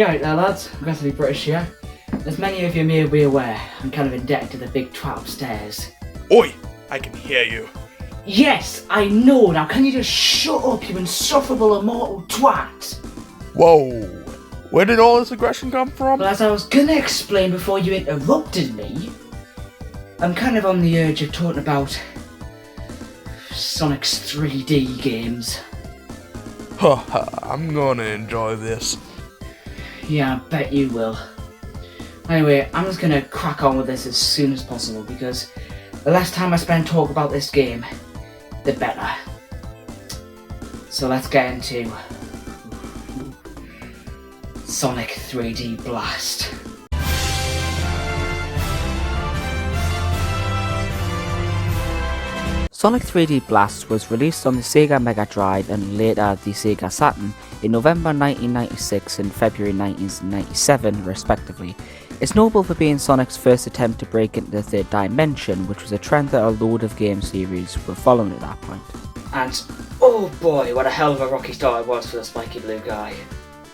Yeah, right there, lads. I'm glad to be British here. As many of you may be aware, I'm kind of indebted to the big twat upstairs. Oi! I can hear you. Yes, I know. Now can you just shut up, you insufferable immortal twat? Whoa! Where did all this aggression come from? Well, as I was gonna explain before you interrupted me, I'm kind of on the urge of talking about Sonic's 3D games. Haha, I'm gonna enjoy this. Yeah, I bet you will. Anyway, I'm just gonna crack on with this as soon as possible because the less time I spend talking about this game, the better. So let's get into Sonic 3D Blast. Sonic 3D Blast was released on the Sega Mega Drive and later the Sega Saturn in November 1996 and February 1997 respectively. It's notable for being Sonic's first attempt to break into the third dimension, which was a trend that a load of game series were following at that point. And oh boy, what a hell of a rocky start it was for the spiky blue guy.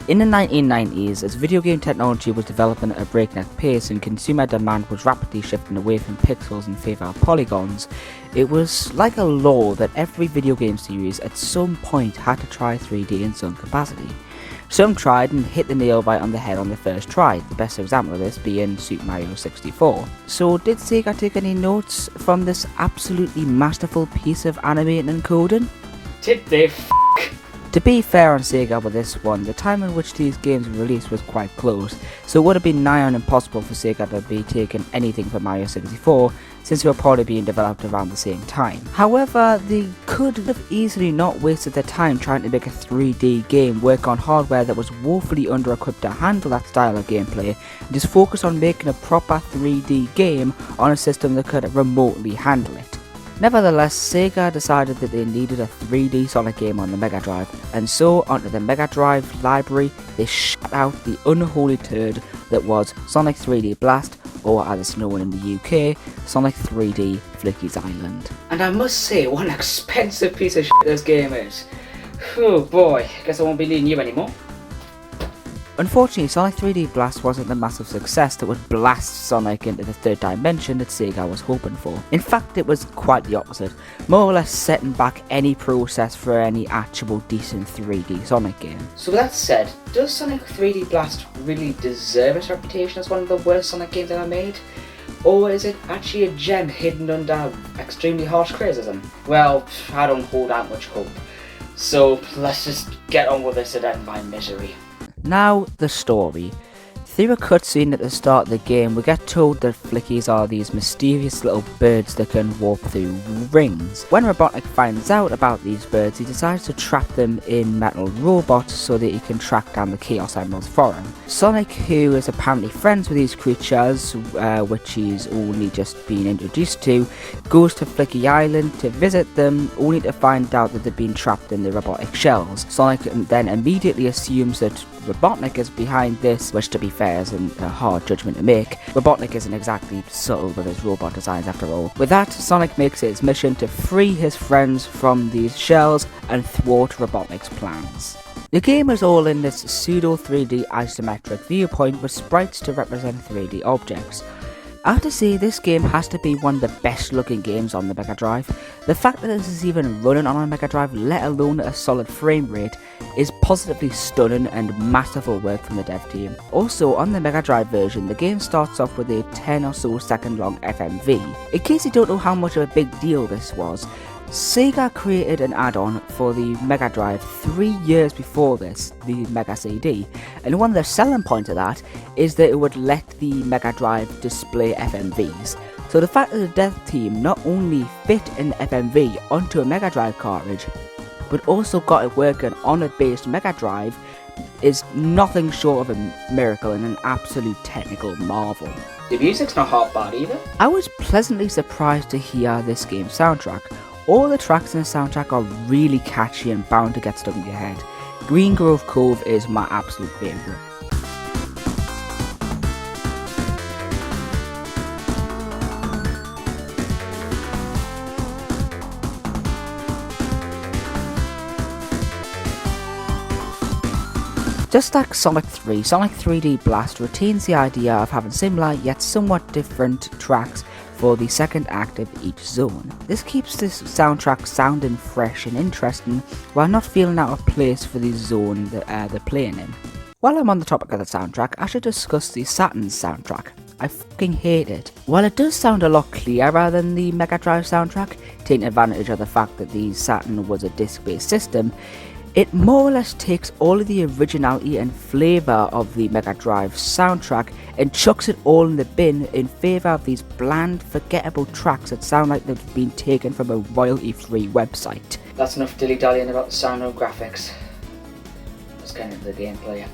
In the 1990s, as video game technology was developing at a breakneck pace and consumer demand was rapidly shifting away from pixels in favour of polygons, it was like a law that every video game series at some point had to try 3D in some capacity. Some tried and hit the nail right on the head on the first try, the best example of this being Super Mario 64. So did Sega take any notes from this absolutely masterful piece of animating and coding? Did they To be fair on Sega with this one, the time in which these games were released was quite close, so it would have been nigh on impossible for Sega to be taking anything from Mario 64, since they were probably being developed around the same time. However, they could have easily not wasted their time trying to make a 3D game work on hardware that was woefully under-equipped to handle that style of gameplay, and just focus on making a proper 3D game on a system that could remotely handle it. Nevertheless, Sega decided that they needed a 3D Sonic game on the Mega Drive, and so onto the Mega Drive library they shot out the unholy turd that was Sonic 3D Blast, or as it's known in the UK, Sonic 3D Flickies Island. And I must say, what an expensive piece of shit this game is. Oh boy, guess I won't be needing you anymore. Unfortunately, Sonic 3D Blast wasn't the massive success that would blast Sonic into the third dimension that Sega was hoping for. In fact, it was quite the opposite, more or less setting back any process for any actual decent 3D Sonic game. So with that said, does Sonic 3D Blast really deserve its reputation as one of the worst Sonic games ever made? Or is it actually a gem hidden under extremely harsh criticism? Well, I don't hold out much hope. So let's just get on with this and end my misery. Now, the story. Through a cutscene at the start of the game, we get told that Flickies are these mysterious little birds that can warp through rings. When Robotnik finds out about these birds, he decides to trap them in metal robots so that he can track down the Chaos Emeralds for him. Sonic, who is apparently friends with these creatures, which he's only just been introduced to, goes to Flickies Island to visit them, only to find out that they've been trapped in the robotic shells. Sonic then immediately assumes that Robotnik is behind this, which to be fair is a hard judgment to make. Robotnik isn't exactly subtle with his robot designs after all. With that, Sonic makes it his mission to free his friends from these shells and thwart Robotnik's plans. The game is all in this pseudo 3D isometric viewpoint with sprites to represent 3D objects. I have to say, this game has to be one of the best looking games on the Mega Drive. The fact that this is even running on a Mega Drive, let alone at a solid frame rate, is positively stunning and masterful work from the dev team. Also, on the Mega Drive version, the game starts off with a 10 or so second long FMV. In case you don't know how much of a big deal this was, Sega created an add-on for the Mega Drive 3 years before this, the Mega CD, and one of the selling points of that is that it would let the Mega Drive display FMVs. So the fact that the dev team not only fit an FMV onto a Mega Drive cartridge, but also got it working on a base Mega Drive is nothing short of a miracle and an absolute technical marvel. The music's not half bad either. I was pleasantly surprised to hear this game's soundtrack. All the tracks in the soundtrack are really catchy and bound to get stuck in your head. Green Grove Cove is my absolute favourite. Just like Sonic 3, Sonic 3D Blast retains the idea of having similar yet somewhat different tracks for the second act of each zone. This keeps this soundtrack sounding fresh and interesting while not feeling out of place for the zone that they're playing in. While I'm on the topic of the soundtrack, I should discuss the Saturn's soundtrack. I fucking hate it. While it does sound a lot clearer than the Mega Drive soundtrack, taking advantage of the fact that the Saturn was a disc-based system, it more or less takes all of the originality and flavour of the Mega Drive soundtrack and chucks it all in the bin in favour of these bland, forgettable tracks that sound like they've been taken from a royalty-free website. That's enough dilly-dallying about the sound and graphics. Let's get into the gameplay.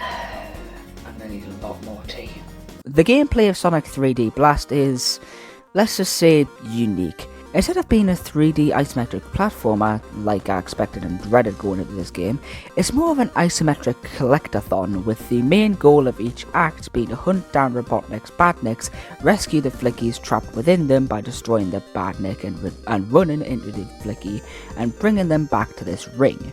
I'm gonna need a lot more tea. The gameplay of Sonic 3D Blast is, let's just say, unique. Instead of being a 3D isometric platformer like I expected and dreaded going into this game, it's more of an isometric collectathon with the main goal of each act being to hunt down Robotnik's badniks, rescue the Flickies trapped within them by destroying the badnik and running into the Flicky and bringing them back to this ring.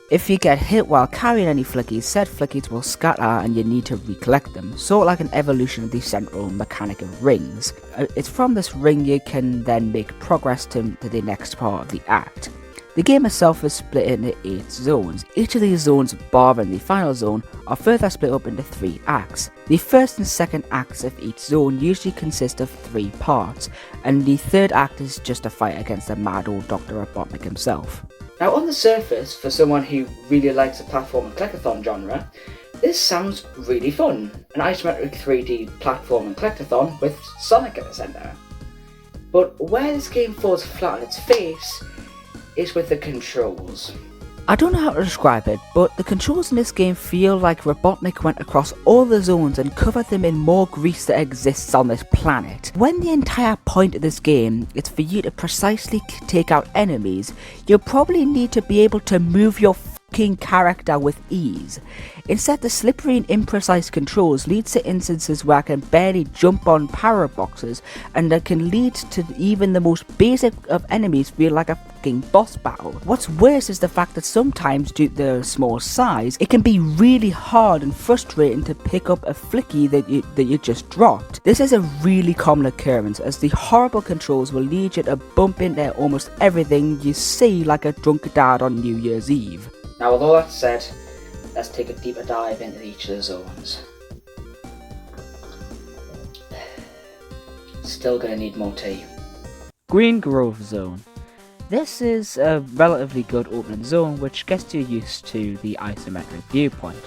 If you get hit while carrying any Flickies, said Flickies will scatter and you need to recollect them, sort of like an evolution of the central mechanic of rings. It's from this ring you can then make progress to the next part of the act. The game itself is split into 8 zones. Each of these zones, barring the final zone, are further split up into 3 acts. The first and second acts of each zone usually consist of 3 parts, and the third act is just a fight against the mad old Dr. Robotnik himself. Now on the surface, for someone who really likes the platform and collectathon genre, this sounds really fun. An isometric 3D platform and collectathon with Sonic at the centre. But where this game falls flat on its face is with the controls. I don't know how to describe it, but the controls in this game feel like Robotnik went across all the zones and covered them in more grease that exists on this planet. When the entire point of this game is for you to precisely take out enemies, you'll probably need to be able to move your fucking character with ease. Instead, the slippery and imprecise controls leads to instances where I can barely jump on power boxes, and that can lead to even the most basic of enemies feel like a fucking boss battle. What's worse is the fact that sometimes, due to their small size, it can be really hard and frustrating to pick up a flicky that you just dropped. This is a really common occurrence, as the horrible controls will lead you to bump into almost everything you see like a drunk dad on New Year's Eve. Now, with all that said, let's take a deeper dive into each of the zones. Still gonna need more tea. Green Grove Zone. This is a relatively good opening zone which gets you used to the isometric viewpoint.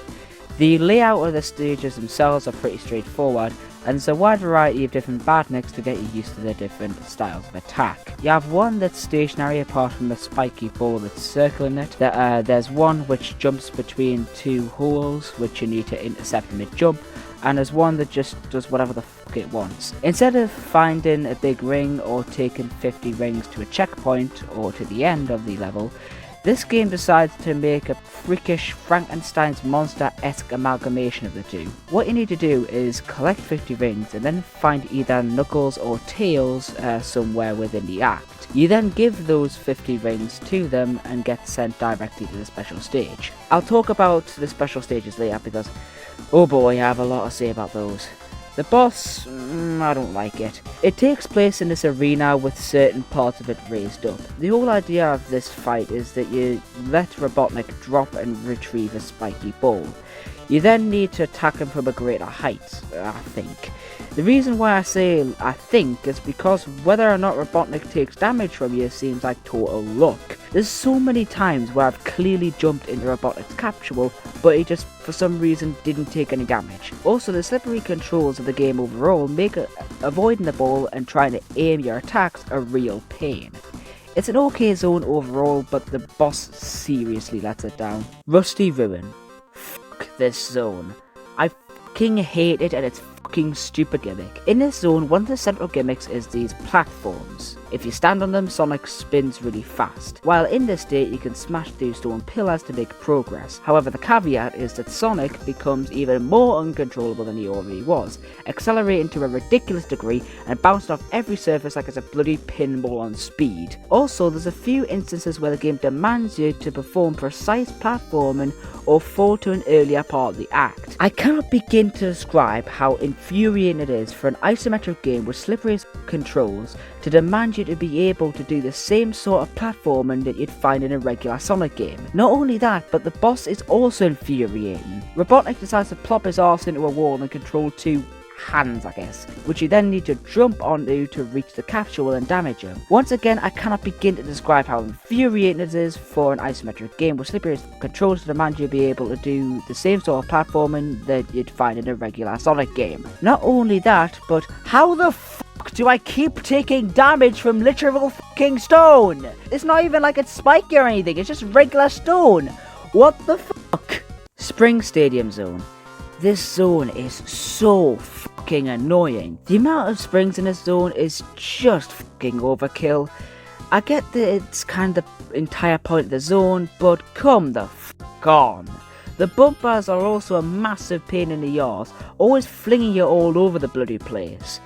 The layout of the stages themselves are pretty straightforward, and there's a wide variety of different badniks to get you used to the different styles of attack. You have one that's stationary apart from a spiky ball that's circling it. There's one which jumps between 2 holes which you need to intercept mid-jump, and there's one that just does whatever the fuck it wants. Instead of finding a big ring or taking 50 rings to a checkpoint or to the end of the level, this game decides to make a freakish Frankenstein's monster-esque amalgamation of the two. What you need to do is collect 50 rings and then find either Knuckles or Tails somewhere within the act. You then give those 50 rings to them and get sent directly to the special stage. I'll talk about the special stages later because, oh boy, I have a lot to say about those. The boss, I don't like it. It takes place in this arena with certain parts of it raised up. The whole idea of this fight is that you let Robotnik drop and retrieve a spiky ball. You then need to attack him from a greater height, I think. The reason why I say I think is because whether or not Robotnik takes damage from you seems like total luck. There's so many times where I've clearly jumped into Robotnik's capsule, but he just for some reason didn't take any damage. Also, the slippery controls of the game overall make avoiding the ball and trying to aim your attacks a real pain. It's an okay zone overall, but the boss seriously lets it down. Rusty Ruin. Fuck this zone. I fucking hate it and its fucking stupid gimmick. In this zone, one of the central gimmicks is these platforms. If you stand on them, Sonic spins really fast. While in this state, you can smash through stone pillars to make progress. However, the caveat is that Sonic becomes even more uncontrollable than he already was, accelerating to a ridiculous degree and bouncing off every surface like it's a bloody pinball on speed. Also, there's a few instances where the game demands you to perform precise platforming or fall to an earlier part of the act. I cannot begin to describe how infuriating it is for an isometric game with slippery controls to demand you to be able to do the same sort of platforming that you'd find in a regular Sonic game. Not only that, but the boss is also infuriating. Robotnik decides to plop his arse into a wall and control two hands, I guess, which you then need to jump onto to reach the capsule and damage him. Once again, I cannot begin to describe how infuriating it is for an isometric game with slippery controls to demand you be able to do the same sort of platforming that you'd find in a regular Sonic game. Not only that, but how the fuck do I keep taking damage from literal fucking stone? It's not even like it's spiky or anything, it's just regular stone. What the fuck? Spring Stadium Zone. This zone is so fucking annoying. The amount of springs in this zone is just fucking overkill. I get that it's kind of the entire point of the zone, but come the fuck on. The bumpers are also a massive pain in the arse, always flinging you all over the bloody place.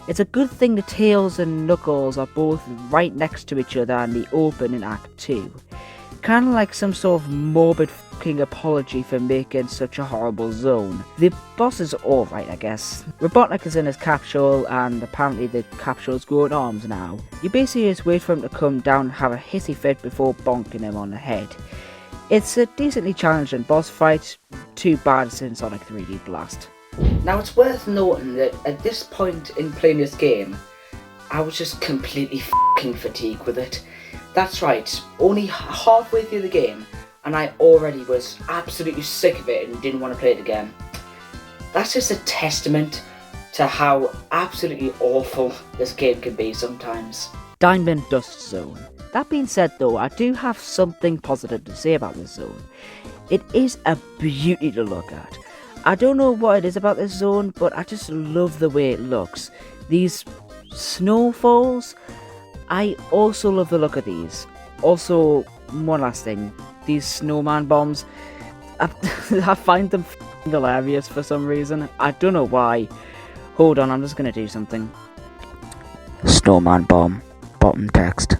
It's a good thing the Tails and Knuckles are both right next to each other in the open in Act 2. Kinda like some sort of morbid fucking apology for making such a horrible zone. The boss is alright, I guess. Robotnik is in his capsule, and apparently the capsule's growing arms now. You basically just wait for him to come down and have a hissy fit before bonking him on the head. It's a decently challenging boss fight, too bad it's in Sonic 3D Blast. Now it's worth noting that at this point in playing this game, I was just completely fucking fatigued with it. That's right, only halfway through the game, and I already was absolutely sick of it and didn't want to play it again. That's just a testament to how absolutely awful this game can be sometimes. Diamond Dust Zone. That being said though, I do have something positive to say about this zone. It is a beauty to look at. I don't know what it is about this zone, but I just love the way it looks. These snowfalls, I also love the look of these. Also, one last thing, these snowman bombs, I find them hilarious for some reason. I don't know why. Hold on, I'm just gonna do something. Snowman bomb, bottom text.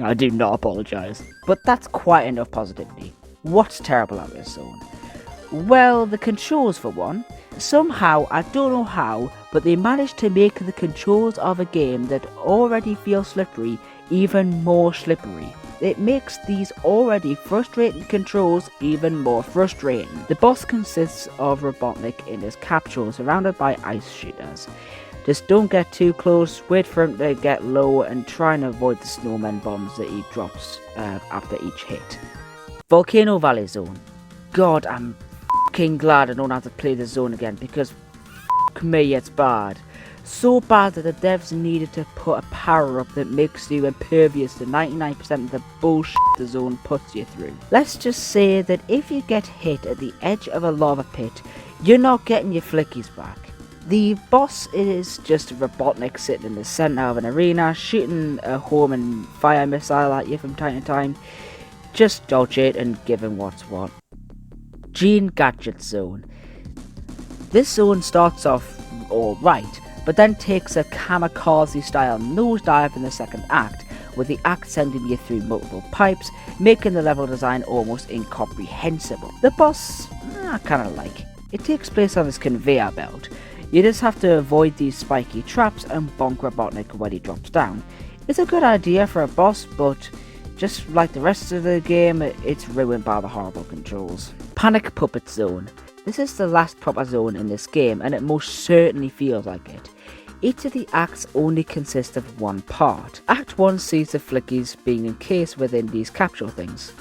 I do not apologise. But that's quite enough positivity. What's terrible about this zone? Well, the controls for one. Somehow, I don't know how, but they managed to make the controls of a game that already feels slippery even more slippery. It makes these already frustrating controls even more frustrating. The boss consists of Robotnik in his capsule surrounded by ice shooters. Just don't get too close, wait for him to get low and try and avoid the snowman bombs that he drops after each hit. Volcano Valley Zone. God, I'm fucking glad I don't have to play the zone again, because fuck me, it's bad. So bad that the devs needed to put a power up that makes you impervious to 99% of the bullshit the zone puts you through. Let's just say that if you get hit at the edge of a lava pit, you're not getting your flickies back. The boss is just Robotnik sitting in the centre of an arena, shooting a homing fire missile at you from time to time. Just dodge it and give him what's what. Gene Gadget Zone. This zone starts off alright, but then takes a kamikaze style nosedive in the second act, with the act sending you through multiple pipes, making the level design almost incomprehensible. The boss, I kinda like. It takes place on this conveyor belt. You just have to avoid these spiky traps and bonk Robotnik when he drops down. It's a good idea for a boss, but just like the rest of the game, it's ruined by the horrible controls. Panic Puppet Zone. This is the last proper zone in this game, and it most certainly feels like it. Each of the acts only consists of one part. Act 1 sees the Flickies being encased within these capsule things.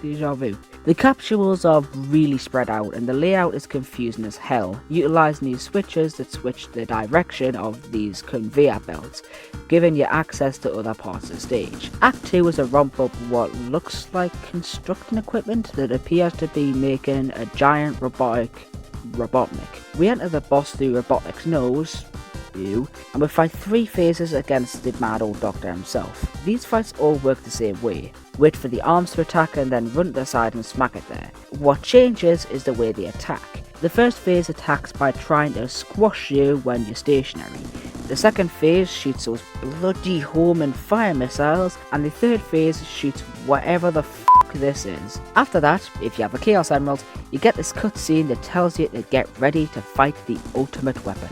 Deja vu. The capsules are really spread out and the layout is confusing as hell, utilising these switches that switch the direction of these conveyor belts, giving you access to other parts of the stage. Act 2 is a romp up what looks like constructing equipment that appears to be making a giant Robotnik. We enter the boss through Robotnik's nose, you, and would fight 3 phases against the mad old doctor himself. These fights all work the same way. Wait for the arms to attack and then run to the side and smack it there. What changes is the way they attack. The first phase attacks by trying to squash you when you're stationary. The second phase shoots those bloody home and fire missiles, and the third phase shoots whatever the fuck this is. After that, if you have a Chaos Emerald, you get this cutscene that tells you to get ready to fight the ultimate weapon.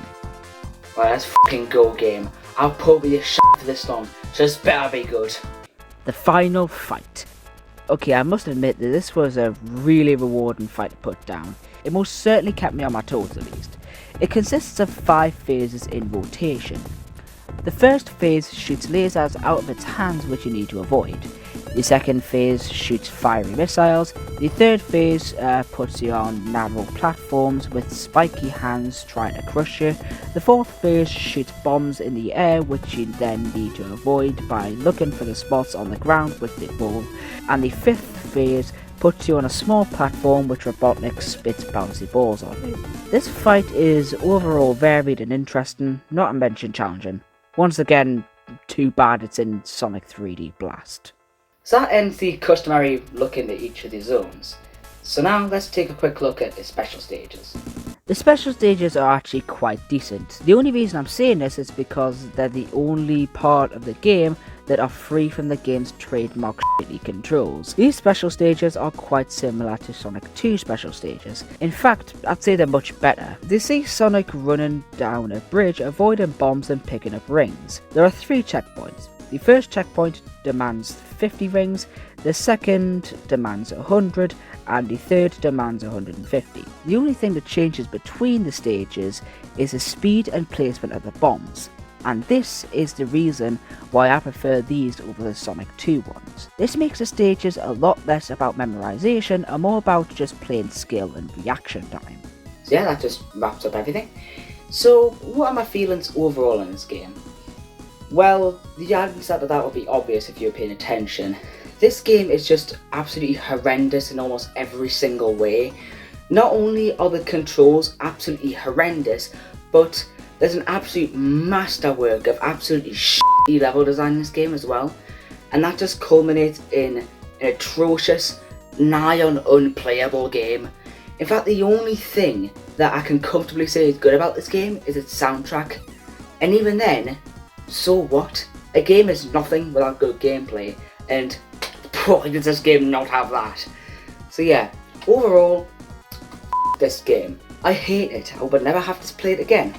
Well, let's fucking go, game. I'll put with your shit for this long, so this better be good. The final fight. Okay, I must admit that this was a really rewarding fight to put down. It most certainly kept me on my toes at least. It consists of 5 phases in rotation. The first phase shoots lasers out of its hands which you need to avoid. The second phase shoots fiery missiles. The third phase puts you on narrow platforms with spiky hands trying to crush you. The fourth phase shoots bombs in the air which you then need to avoid by looking for the spots on the ground with the ball. And the fifth phase puts you on a small platform which Robotnik spits bouncy balls on. This fight is overall varied and interesting, not to mention challenging. Once again, too bad it's in Sonic 3D Blast. So that ends the customary look into each of the zones. So now let's take a quick look at the special stages. The special stages are actually quite decent. The only reason I'm saying this is because they're the only part of the game that are free from the game's trademark shitty controls. These special stages are quite similar to Sonic 2 special stages. In fact, I'd say they're much better. They see Sonic running down a bridge, avoiding bombs and picking up rings. There are 3 checkpoints. The first checkpoint demands 50 rings, the second demands 100, and the third demands 150. The only thing that changes between the stages is the speed and placement of the bombs, and this is the reason why I prefer these over the Sonic 2 ones. This makes the stages a lot less about memorization and more about just plain skill and reaction time. So yeah, that just wraps up everything. So what are my feelings overall in this game? Well, the answer to that will be obvious if you're paying attention. This game is just absolutely horrendous in almost every single way. Not only are the controls absolutely horrendous, but there's an absolute masterwork of absolutely shitty level design in this game as well. And that just culminates in an atrocious, nigh on unplayable game. In fact, the only thing that I can comfortably say is good about this game is its soundtrack. And even then, so what? A game is nothing without good gameplay, and boy does this game not have that. So yeah, overall, this game. I hate it. I would never have to play it again.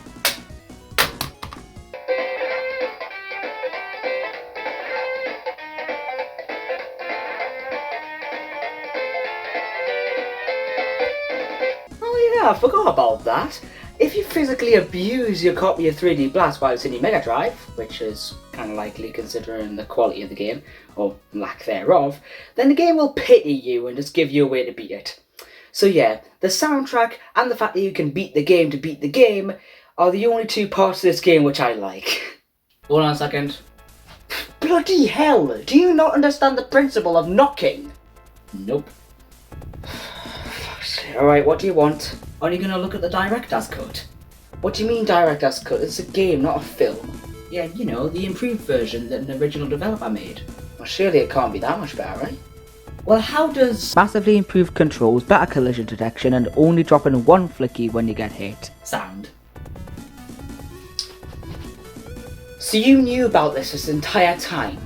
Oh yeah, I forgot about that. If you physically abuse your copy of 3D Blast while it's in your Mega Drive, which is kind of likely considering the quality of the game, or lack thereof, then the game will pity you and just give you a way to beat it. So yeah, the soundtrack and the fact that you can beat the game to beat the game are the only 2 parts of this game which I like. Hold on a second. Bloody hell, do you not understand the principle of knocking? Nope. Alright, what do you want? Are you going to look at the Director's Cut? What do you mean Director's Cut? It's a game, not a film. Yeah, you know, the improved version that an original developer made. Well, surely it can't be that much better, right? Well, how does Massively improved controls, better collision detection, and only dropping 1 flicky when you get hit sound? So you knew about this entire time?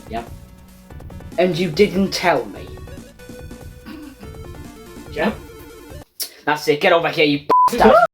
Yep. And you didn't tell me? Yep. That's it, get over here, you bastard!